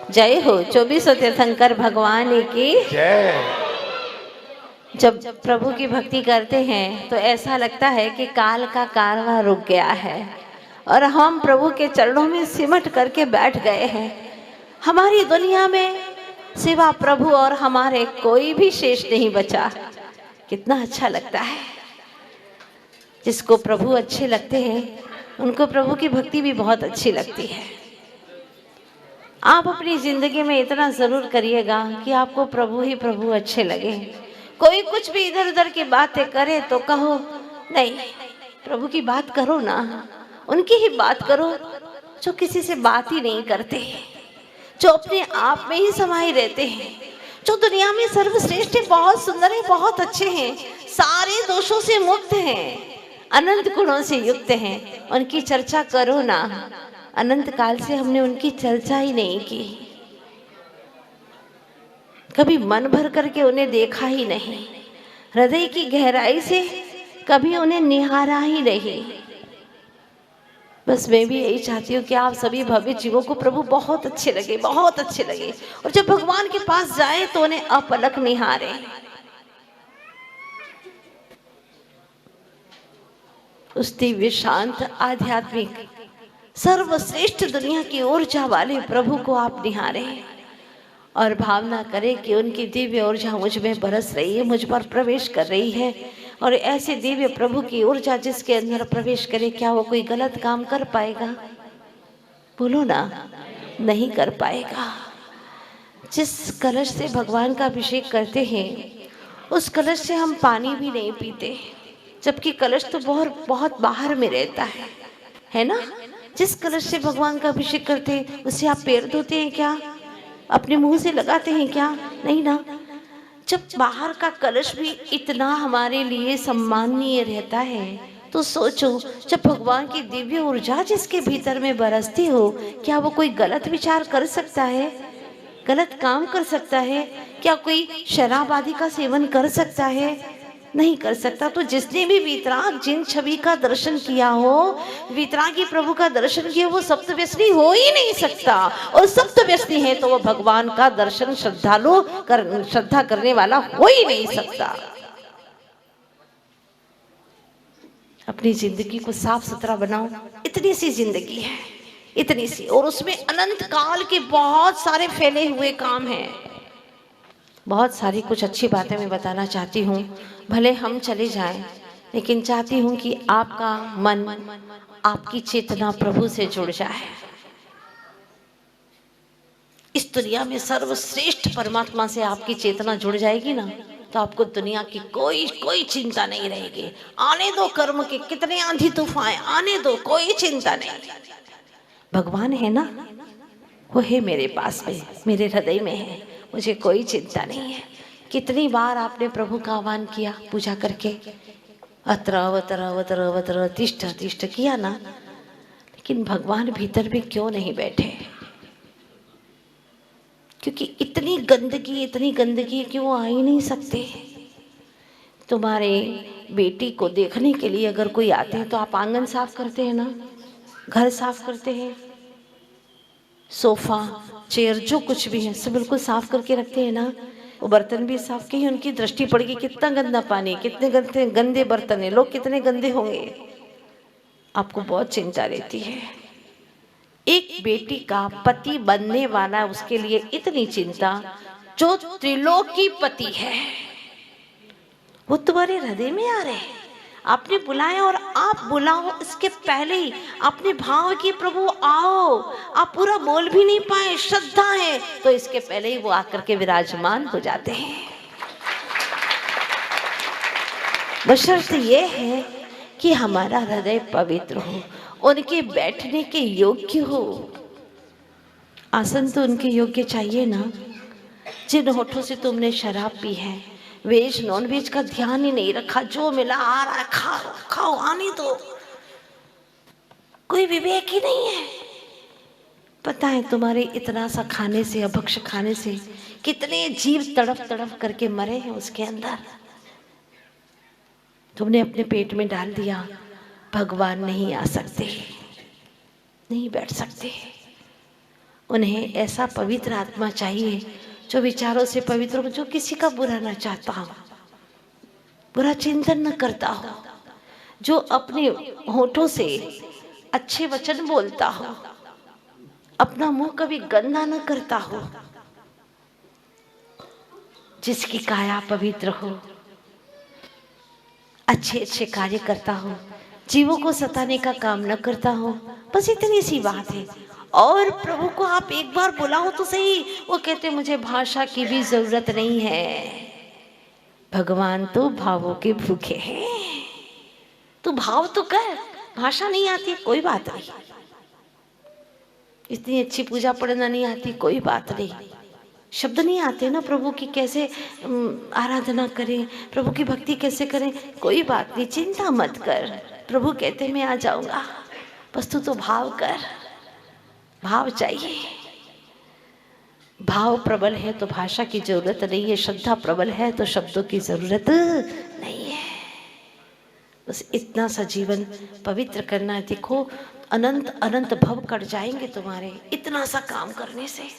जय हो 24 तीर्थंकर भगवान की जय। जब प्रभु की भक्ति करते हैं तो ऐसा लगता है कि काल का कारवां रुक गया है और हम प्रभु के चरणों में सिमट करके बैठ गए हैं। हमारी दुनिया में सिवा प्रभु और हमारे कोई भी शेष नहीं बचा। कितना अच्छा लगता है। जिसको प्रभु अच्छे लगते हैं उनको प्रभु की भक्ति भी बहुत अच्छी लगती है। आप अपनी जिंदगी में इतना जरूर करिएगा कि आपको प्रभु ही प्रभु अच्छे लगे। कोई कुछ भी इधर उधर की बातें करे तो कहो नहीं, प्रभु की बात करो ना, उनकी ही बात करो जो किसी से बात ही नहीं करते, जो अपने आप में ही समाये रहते हैं, जो दुनिया में सर्वश्रेष्ठ है, बहुत सुंदर है, बहुत अच्छे हैं, सारे दोषों से मुक्त हैं, अनंत गुणों से युक्त हैं। उनकी चर्चा करो ना। अनंत काल से हमने उनकी चर्चा ही नहीं की, कभी मन भर करके उन्हें देखा ही नहीं, हृदय की गहराई से कभी उन्हें निहारा ही नहीं। बस मैं भी यही चाहती हूँ कि आप सभी भव्य जीवों को प्रभु बहुत अच्छे लगे, बहुत अच्छे लगे, और जब भगवान के पास जाए तो उन्हें अपलक निहारे। उस दिव्य शांत आध्यात्मिक सर्वश्रेष्ठ दुनिया की ऊर्जा वाले प्रभु को आप निहारे और भावना करें कि उनकी दिव्य ऊर्जा मुझ में बरस रही है, मुझ पर प्रवेश कर रही है। और ऐसे दिव्य प्रभु की ऊर्जा जिसके अंदर प्रवेश करे, क्या वो कोई गलत काम कर पाएगा? बोलो ना, नहीं कर पाएगा। जिस कलश से भगवान का अभिषेक करते हैं उस कलश से हम पानी भी नहीं पीते, जबकि कलश तो बहुत बहुत बाहर में रहता है ना। जिस कलश से भगवान का अभिषेक करते हैं उससे आप पैर धोते हैं क्या? अपने मुंह से लगाते हैं क्या? नहीं ना। जब बाहर का कलश भी इतना हमारे लिए सम्माननीय रहता है तो सोचो, जब भगवान की दिव्य ऊर्जा जिसके भीतर में बरसती हो, क्या वो कोई गलत विचार कर सकता है? गलत काम कर सकता है? क्या कोई शराब आदि का सेवन कर सकता है? नहीं कर सकता। तो जिसने भी वितराग जिन छवि का दर्शन किया हो, वितरागी प्रभु का दर्शन किया, वो सप्त व्यसनी हो ही नहीं सकता। और सप्त व्यसनी है तो वो भगवान का दर्शन श्रद्धा करने वाला हो ही नहीं सकता। अपनी जिंदगी को साफ सुथरा बनाओ। इतनी सी जिंदगी है, इतनी सी, और उसमें अनंत काल के बहुत सारे फैले हुए काम हैं। बहुत सारी कुछ अच्छी बातें मैं बताना चाहती हूँ, भले हम चले जाएं, लेकिन चाहती हूँ कि आपका मन, आपकी चेतना प्रभु से जुड़ जाए। इस दुनिया में सर्वश्रेष्ठ परमात्मा से आपकी चेतना जुड़ जाएगी ना, तो आपको दुनिया की कोई चिंता नहीं रहेगी। आने दो कर्म के कितने आंधी तूफान, आने दो, कोई चिंता नहीं। भगवान है ना, वो है मेरे पास में, मेरे हृदय में है, मुझे कोई चिंता नहीं है। कितनी बार आपने प्रभु का आह्वान किया पूजा करके, अत्र अवतर अवतर अवतर तिष्ठ तिष्ठ किया ना, लेकिन भगवान भीतर में क्यों नहीं बैठे? क्योंकि इतनी गंदगी कि वो आ ही नहीं सकते। तुम्हारे बेटी को देखने के लिए अगर कोई आते हैं तो आप आंगन साफ करते हैं ना, घर साफ करते हैं, सोफा चेयर जो कुछ भी है सब बिल्कुल साफ करके रखते हैं ना। वो बर्तन भी साफ किए, उनकी दृष्टि पड़ेगी कितना गंदा पानी, कितने गंदे बर्तन है, लोग कितने गंदे होंगे। आपको बहुत चिंता रहती है। एक बेटी का पति बनने वाला, उसके लिए इतनी चिंता, जो त्रिलोकी पति है वो तुम्हारे हृदय में आ रहे हैं। आपने बुलाया और आप बुलाओ, इसके पहले ही अपने भाव की प्रभु आओ। आप पूरा बोल भी नहीं पाए, श्रद्धा है, तो इसके पहले ही वो आकर के विराजमान हो जाते हैं। बशर्त ये है कि हमारा हृदय पवित्र हो, उनके बैठने के योग्य हो। आसन तो उनके योग्य चाहिए ना। जिन होठों से तुमने शराब पी है, वेज नॉन वेज का ध्यान ही नहीं रखा, जो मिला आ रहा है खाओ खाओ, आने दो, कोई विवेक ही नहीं है। पता है तुम्हारे इतना सा खाने से, अभक्ष खाने से कितने जीव तड़प तड़प करके मरे हैं उसके अंदर। तुमने अपने पेट में डाल दिया। भगवान नहीं आ सकते, नहीं बैठ सकते। उन्हें ऐसा पवित्र आत्मा चाहिए जो विचारों से पवित्र हो, जो किसी का बुरा ना चाहता हो, बुरा चिंतन न करता हो, जो अपने होठों से अच्छे वचन बोलता हो, अपना मुंह कभी गंदा न करता हो, जिसकी काया पवित्र हो, अच्छे अच्छे कार्य करता हो, जीवों को सताने का काम न करता हो। बस इतनी सी बात है। और प्रभु को आप एक बार बुलाओ तो सही, वो कहते मुझे भाषा की भी जरूरत नहीं है, भगवान तो भावों के भूखे हैं। तू भाव तो कर, भाषा नहीं आती कोई बात नहीं, इतनी अच्छी पूजा पढ़ना नहीं आती कोई बात नहीं, शब्द नहीं आते ना प्रभु की कैसे आराधना करें, प्रभु की भक्ति कैसे करें, कोई बात नहीं, चिंता मत कर। प्रभु कहते मैं आ जाऊंगा, बस तू तो भाव कर, भाव चाहिए। भाव प्रबल है तो भाषा की जरूरत नहीं है, श्रद्धा प्रबल है तो शब्दों की जरूरत नहीं है। बस इतना सा जीवन पवित्र करना है। देखो अनंत अनंत भव कट जाएंगे तुम्हारे इतना सा काम करने से।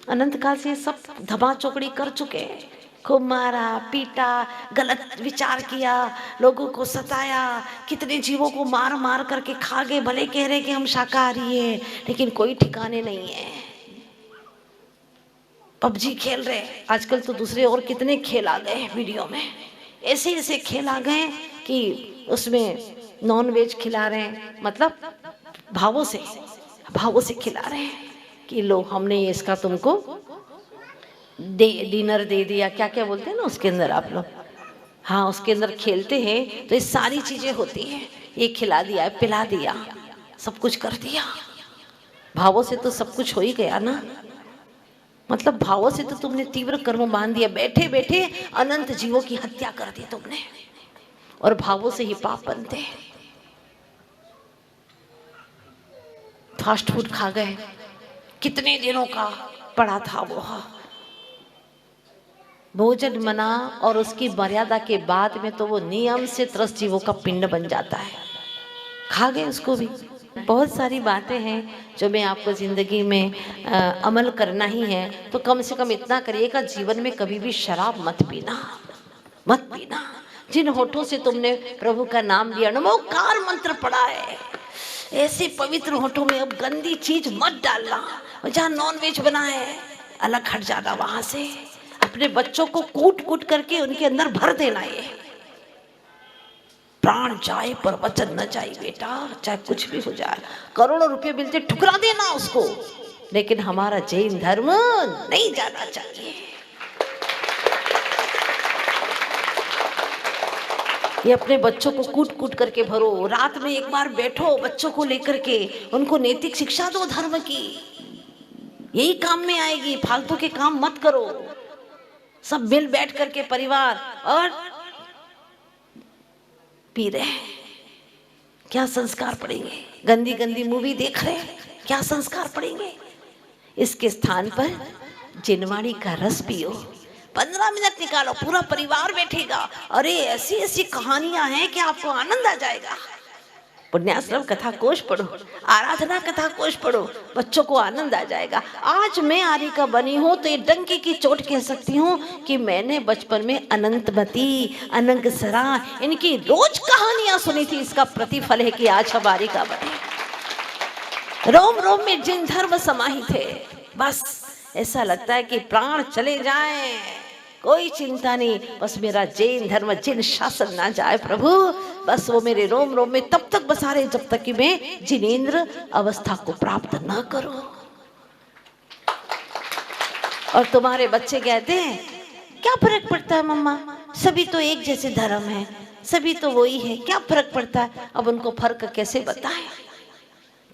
अनंत काल से सब धमा चौकड़ी कर चुके हैं, खूब मारा पीटा, गलत विचार किया, लोगों को सताया, कितने जीवों को मार मार करके खा गए। भले कह रहे कि हम शाकाहारी हैं, लेकिन कोई ठिकाने नहीं है। पबजी खेल रहे, आजकल तो दूसरे और कितने खेल आ गए वीडियो में, ऐसे ऐसे खेल आ गए कि उसमें नॉन वेज खिला रहे हैं, मतलब भावों से खिला रहे हैं कि लो हमने इसका तुमको डिनर दे दिया, क्या क्या बोलते हैं ना उसके अंदर आप लोग, हाँ उसके अंदर खेलते हैं तो ये सारी चीजें होती हैं, ये खिला दिया पिला दिया सब कुछ कर दिया। भावों से तो सब कुछ हो ही गया ना, मतलब भावों से तो तुमने तीव्र कर्म बांध दिया, बैठे बैठे अनंत जीवों की हत्या कर दी तुमने, और भावों से ही पाप बनते हैं। फास्ट फूड खा गए, कितने दिनों का पड़ा था वो, भोजन मना और उसकी मर्यादा के बाद में तो वो नियम से त्रस्त जीवों का पिंड बन जाता है, खा गए उसको भी। बहुत सारी बातें हैं जो मैं आपको ज़िंदगी में अमल करना ही है, तो कम से कम इतना करिएगा, जीवन में कभी भी शराब मत पीना, मत पीना। जिन होठों से तुमने प्रभु का नाम लिया, नमोकार मंत्र पढ़ा है, ऐसे पवित्र होठों में अब गंदी चीज मत डालना। जहाँ नॉन वेज बना है अलग हट जाना वहां से। अपने बच्चों को कूट कूट करके उनके अंदर भर देना, ये प्राण जाए पर वचन न जाए बेटा, चाहे कुछ भी हो जाए, करोड़ों रुपए मिलते ठुकरा देना उसको, लेकिन हमारा जैन धर्म नहीं जाना चाहिए। ये अपने बच्चों को कूट कूट करके भरो, रात में एक बार बैठो बच्चों को लेकर के, उनको नैतिक शिक्षा दो धर्म की, यही काम में आएगी। फालतू के काम मत करो, सब मिल बैठ करके परिवार, और पी रहे क्या संस्कार पड़ेंगे, गंदी गंदी मूवी देख रहे क्या संस्कार पड़ेंगे। इसके स्थान पर जिनवाणी का रस पियो, 15 मिनट निकालो, पूरा परिवार बैठेगा, अरे ऐसी ऐसी कहानियां हैं कि आपको आनंद आ जाएगा। पुण्याश्रम कथा कोश पढ़ो, आराधना कथा कोश पढ़ो, बच्चों को आनंद आ जाएगा। आज मैं आर्य का बनी हूँ तो ये डंकी की चोट कह सकती हूँ कि मैंने बचपन में अनंतमती, अनंगसरा, इनकी रोज कहानियां सुनी थी। इसका प्रतिफल है कि आज हम आर्य का बने। रोम रोम में जिन धर्म समाहित है, बस ऐसा लगता है कि प्राण चले जाएं, कोई चिंता नहीं, बस मेरा जैन धर्म जिन शासन ना जाए प्रभु, बस वो मेरे रोम रोम में तब तक बसा रहे जब तक कि मैं जिनेंद्र अवस्था को प्राप्त ना करूं। और तुम्हारे बच्चे कहते हैं क्या फर्क पड़ता है मम्मा, सभी तो एक जैसे धर्म है, सभी तो वही है, क्या फर्क पड़ता है। अब उनको फर्क कैसे बताएं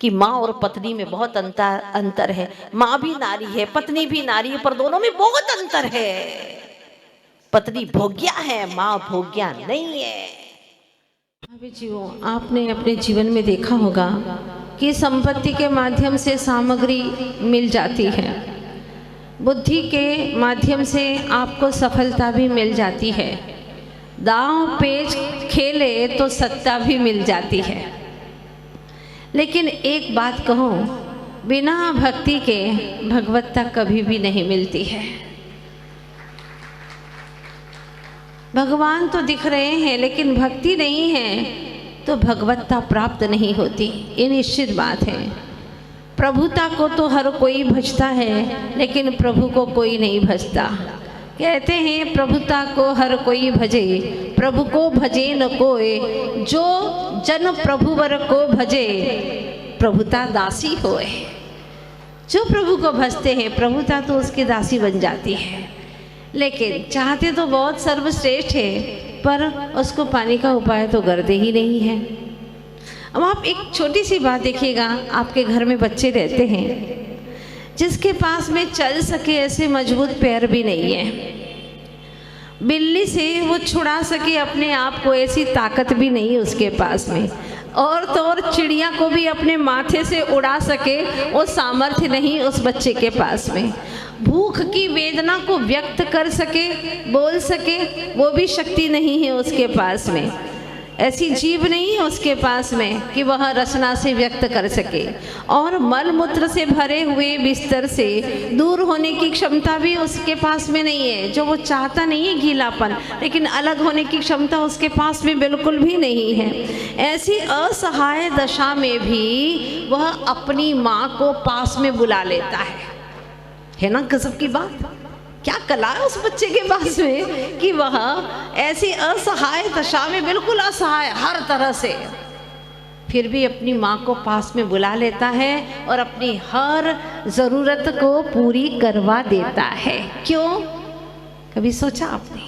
कि माँ और पत्नी में बहुत अंतर है। माँ भी नारी है, पत्नी भी नारी है, पर दोनों में बहुत अंतर है। पत्नी भोग्या है, माँ भोग्या नहीं है। जीवों, आपने अपने जीवन में देखा होगा कि संपत्ति के माध्यम से सामग्री मिल जाती है, बुद्धि के माध्यम से आपको सफलता भी मिल जाती है, दांव पेच खेले तो सत्ता भी मिल जाती है। लेकिन एक बात कहूँ, बिना भक्ति के भगवत्ता कभी भी नहीं मिलती है। भगवान तो दिख रहे हैं लेकिन भक्ति नहीं है तो भगवत्ता प्राप्त नहीं होती, ये निश्चित बात है। प्रभुता को तो हर कोई भजता है लेकिन प्रभु को कोई नहीं भजता। कहते हैं प्रभुता को हर कोई भजे, प्रभु को भजे न कोई, जो जन प्रभुवर को भजे प्रभुता दासी होए। जो प्रभु को भजते हैं प्रभुता तो उसकी दासी बन जाती है, लेकिन चाहते तो बहुत सर्वश्रेष्ठ है पर उसको पाने का उपाय तो करते ही नहीं है। अब आप एक छोटी सी बात देखिएगा, आपके घर में बच्चे रहते हैं जिसके पास में चल सके ऐसे मजबूत पैर भी नहीं है, बिल्ली से वो छुड़ा सके अपने आप को ऐसी ताकत भी नहीं है उसके पास में, और तो और चिड़िया को भी अपने माथे से उड़ा सके वो सामर्थ्य नहीं उस बच्चे के पास में। भूख की वेदना को व्यक्त कर सके, बोल सके, वो भी शक्ति नहीं है उसके पास में। ऐसी जीव नहीं है उसके पास में कि वह रचना से व्यक्त कर सके, और मल मूत्र से भरे हुए बिस्तर से दूर होने की क्षमता भी उसके पास में नहीं है। जो वो चाहता नहीं है गीलापन, लेकिन अलग होने की क्षमता उसके पास में बिल्कुल भी नहीं है। ऐसी असहाय दशा में भी वह अपनी माँ को पास में बुला लेता है ना। गजब की बात, क्या कला है उस बच्चे के पास में कि वह ऐसी असहाय दशा में, बिल्कुल असहाय हर तरह से, फिर भी अपनी माँ को पास में बुला लेता है और अपनी हर ज़रूरत को पूरी करवा देता है। क्यों? कभी सोचा आपने?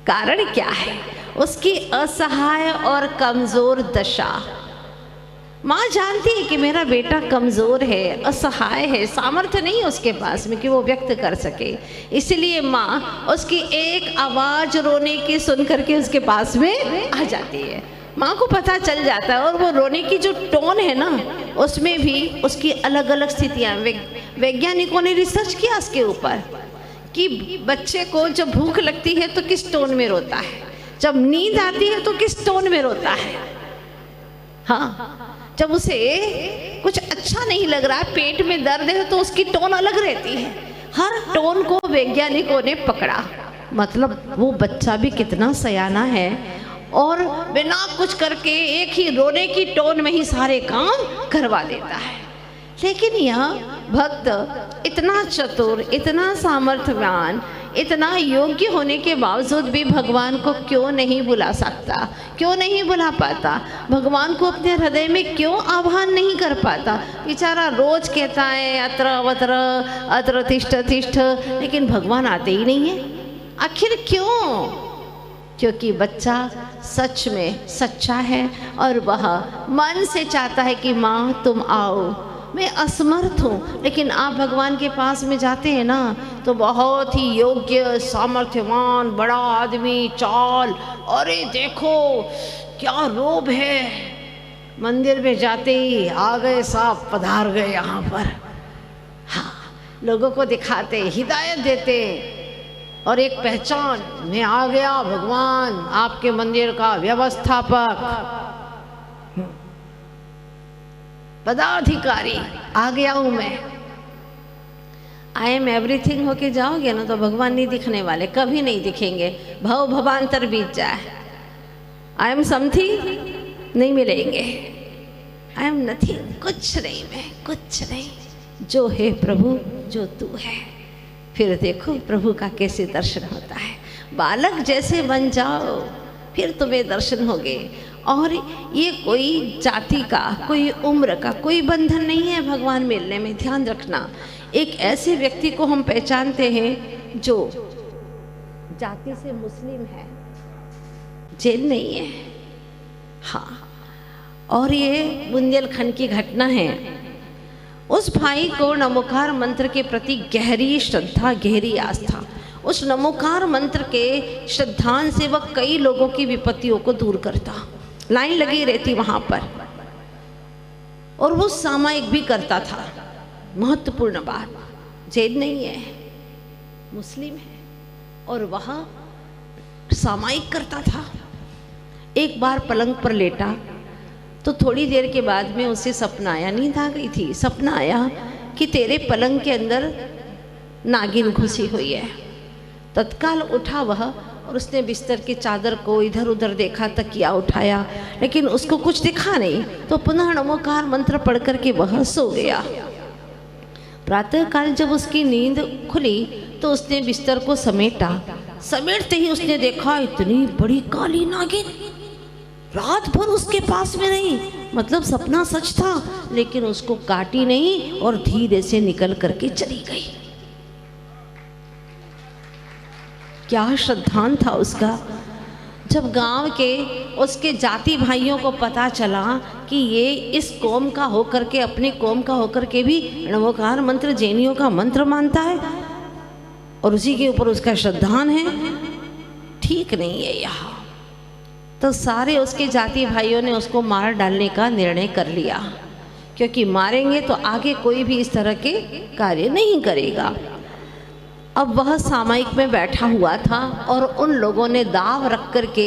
कारण क्या है? उसकी असहाय और कमज़ोर दशा। माँ जानती है कि मेरा बेटा कमज़ोर है, असहाय है, सामर्थ्य नहीं उसके पास में कि वो व्यक्त कर सके, इसलिए माँ उसकी एक आवाज़ रोने की सुन करके उसके पास में आ जाती है। माँ को पता चल जाता है, और वो रोने की जो टोन है ना उसमें भी उसकी अलग अलग स्थितियाँ। वैज्ञानिकों ने रिसर्च किया इसके ऊपर कि बच्चे को जब भूख लगती है तो किस टोन में रोता है, जब नींद आती है तो किस टोन में रोता है, हाँ, जब उसे कुछ अच्छा नहीं लग रहा है, पेट में दर्द है, तो उसकी टोन अलग रहती है। हर टोन को वैज्ञानिकों ने पकड़ा। मतलब वो बच्चा भी कितना सयाना है, और बिना कुछ करके एक ही रोने की टोन में ही सारे काम करवा देता है। लेकिन यह भक्त इतना चतुर, इतना सामर्थ्यवान, इतना योग्य होने के बावजूद भी भगवान को क्यों नहीं बुला सकता, क्यों नहीं बुला पाता, भगवान को अपने हृदय में क्यों आह्वान नहीं कर पाता? बेचारा रोज कहता है अत्र वत्र अत्र तिष्ठ तिष्ठ, लेकिन भगवान आते ही नहीं है। आखिर क्यों? क्योंकि बच्चा सच में सच्चा है और वह मन से चाहता है कि माँ तुम आओ, मैं असमर्थ हूँ। लेकिन आप भगवान के पास में जाते हैं ना तो बहुत ही योग्य, सामर्थ्यवान, बड़ा आदमी, चाल, अरे देखो क्या रोब है, मंदिर में जाते ही आ गए साहब, पधार गए यहाँ पर, हाँ, लोगों को दिखाते, हिदायत देते, और एक पहचान, मैं आ गया भगवान आपके मंदिर का व्यवस्थापक, पदाधिकारी, आ गया हूँ मैं। आई एम एवरीथिंग होके जाओगे ना तो भगवान नहीं दिखने वाले, कभी नहीं दिखेंगे, भव भवांतर बीत जाए। आई एम समथिंग, नहीं मिलेंगे। आई एम नथिंग, कुछ नहीं, मैं कुछ नहीं, जो है प्रभु, जो तू है। फिर देखो प्रभु का कैसे दर्शन होता है। बालक जैसे बन जाओ फिर तुम्हें दर्शन होंगे। और ये कोई जाति का, कोई उम्र का कोई बंधन नहीं है भगवान मिलने में, ध्यान रखना। एक ऐसे व्यक्ति को हम पहचानते हैं जो जाति से मुस्लिम है, जैन नहीं है, हाँ। और ये बुंदेलखंड की घटना है। उस भाई को नमोकार मंत्र के प्रति गहरी श्रद्धा, गहरी आस्था, उस नमोकार मंत्र के श्रद्धान से वह कई लोगों की विपत्तियों को दूर करता। लाइन लगी रहती वहाँ पर, और वो सामायिक भी करता था। महत्वपूर्ण बात, जैन नहीं है, मुस्लिम है, और वह सामायिक करता था। एक बार पलंग पर लेटा, तो थोड़ी देर के बाद में उसे सपना आया, नींद आ गई थी, सपना आया कि तेरे पलंग के अंदर नागिन घुसी हुई है। तत्काल उठा वह और उसने बिस्तर की चादर को इधर उधर देखा, तकिया उठाया, लेकिन उसको कुछ दिखा नहीं। तो पुनः नमोकार मंत्र पढ़ करके वह सो गया। प्रातःकाल जब उसकी नींद खुली तो उसने बिस्तर को समेटा। समेटते ही उसने देखा इतनी बड़ी काली नागिन रात भर उसके पास में रही। मतलब सपना सच था, लेकिन उसको काटी नहीं और धीरे से निकल करके चली गई। क्या श्रद्धान था उसका। जब गांव के उसके जाति भाइयों को पता चला कि ये इस कौम का होकर के, अपनी कौम का होकर के भी नमोकार मंत्र जैनियों का मंत्र मानता है और उसी के ऊपर उसका श्रद्धान है, ठीक नहीं है यहाँ। तो सारे उसके जाति भाइयों ने उसको मार डालने का निर्णय कर लिया, क्योंकि मारेंगे तो आगे कोई भी इस तरह के कार्य नहीं करेगा। अब वह सामयिक में बैठा हुआ था और उन लोगों ने दाव रख करके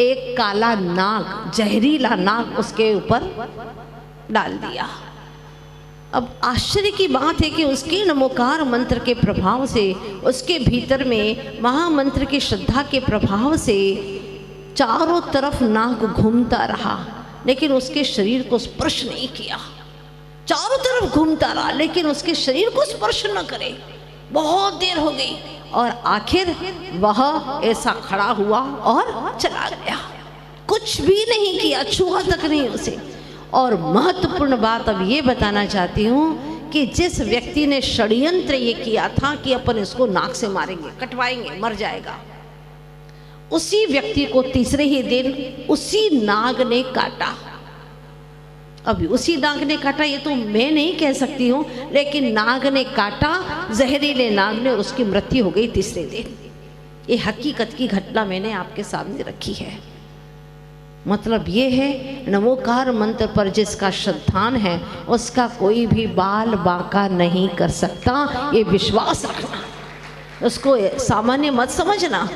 एक काला नाग, जहरीला नाग उसके ऊपर डाल दिया। अब आश्चर्य की बात है कि उसके नमोकार मंत्र के प्रभाव से, उसके भीतर में महामंत्र की श्रद्धा के प्रभाव से चारों तरफ नाग घूमता रहा, लेकिन उसके शरीर को स्पर्श नहीं किया। चारों तरफ घूमता रहा लेकिन उसके शरीर को स्पर्श न करे। बहुत देर हो गई और आखिर वह ऐसा खड़ा हुआ और चला गया, कुछ भी नहीं किया, छुआ तक नहीं उसे। और महत्वपूर्ण बात अब ये बताना चाहती हूँ कि जिस व्यक्ति ने षड्यंत्र ये किया था कि अपन इसको नाक से मारेंगे, कटवाएंगे, मर जाएगा, उसी व्यक्ति को तीसरे ही दिन उसी नाग ने काटा। अभी उसी नाग ने काटा ये तो मैं नहीं कह सकती हूँ, लेकिन नाग ने काटा, जहरीले नाग ने, उसकी मृत्यु हो गई तीसरे दिन। ये हकीकत की घटना मैंने आपके सामने रखी है। मतलब ये है नमोकार मंत्र पर जिसका श्रद्धान है उसका कोई भी बाल बांका नहीं कर सकता, ये विश्वास रखना, उसको सामान्य मत समझना।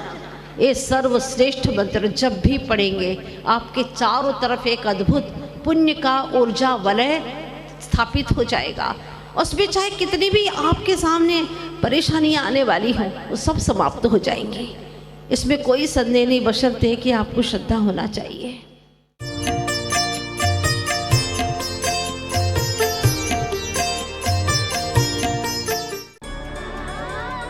ये सर्वश्रेष्ठ मंत्र जब भी पढ़ेंगे आपके चारों तरफ एक अद्भुत पुण्य का ऊर्जा वलय स्थापित हो जाएगा। उसमें चाहे कितनी भी आपके सामने परेशानियां आने वाली हों वो सब समाप्त हो जाएंगी। इसमें कोई संदेह नहीं, बशर्ते कि आपको श्रद्धा होना चाहिए।